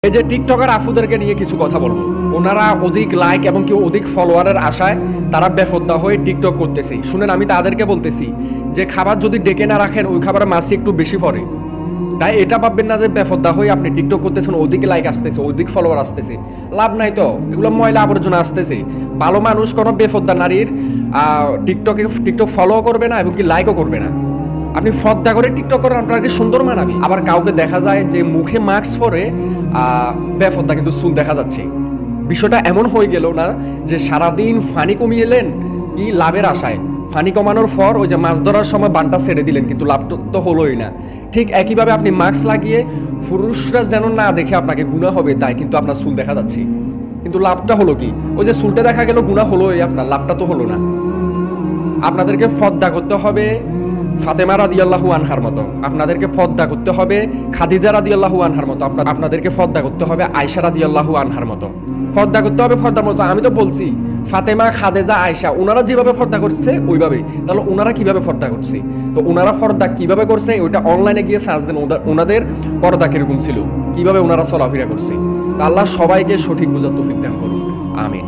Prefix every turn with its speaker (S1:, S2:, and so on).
S1: এই যে টিকটকার আফুদেরকে নিয়ে কিছু কথা বলবো। ওনারা অধিক লাইক এবং কি অধিক ফলোয়ারের আশায় তারা বেফদ্দা হয়ে টিকটক করতেছে। শুনেন, আমি তাদেরকে বলতেছি যে খাবার যদি ডেকে না রাখেন ওই খাবারে মাছি একটু বেশি পড়ে। তাই এটা ভাববেন না যে বেফদ্দা হয়ে আপনি টিকটক করতেছেন, অধিক লাইক আসতেছে, অধিক ফলোয়ার আসতেছে, লাভ নাই তো। এগুলো ময়লা আবর্জনা আসতেছে। ভালো মানুষ কোনো বেফদ্দা নারীর টিকটক ফলো করবে না এবং কি লাইকও করবে না। আপনি ফদ্দা করে টিকটক করেন, আপনাকে সুন্দর মানাবে। আবার কাউকে দেখা যায় যে মুখে মাস্ক পরে বেফদ্দা কিন্তু চুল দেখা যাচ্ছে। বিষয়টা এমন হয়ে গেল না যে সারাদিন ফানি কমিয়ে এলেন কি লাভের আশায়, ফানি কমানোর পর ওই যে মাছ ধরার সময় বানটা ছেড়ে দিলেন, কিন্তু লাভ তো হলোই না। ঠিক একইভাবে আপনি মাস্ক লাগিয়ে পুরুষরা যেন না দেখে আপনাকে গুনাহ হবে তাই কিন্তু আপনার চুল দেখা যাচ্ছে, কিন্তু লাভটা হলো কি? ওই যে চুলটা দেখা গেল, গুনাহ হলোই, আপনার লাভটা তো হলো না। আপনাদেরকে ফদ্দা করতে হবে ফাতেমা রাদিয়াল্লাহু আনহার মতো, আপনাদেরকে ফদ্দা করতে হবে খাদিজা রাদিয়াল্লাহু আনহার মতো, আপনাদেরকে ফদ্দা করতে হবে আয়েশা রাদিয়াল্লাহু আনহার মতো, ফদ্দা করতে হবে ফর্দার মতো। আমি তো বলছি ফাতেমা, খাদিজা, আয়েশা ওনারা যেভাবে ফর্দা করছে ওইভাবে, তাহলে ওনারা কিভাবে ফর্দা করছে? তো ওনারা ফর্দা কিভাবে করছে ওইটা অনলাইনে গিয়ে সার্চ দেন, ওনাদের পর্দা কিরকম ছিল, কিভাবে ওনারা চলাফেরা করছে। তা আল্লাহ সবাইকে সঠিক বোঝার তৌফিক দান করুন, আমিন।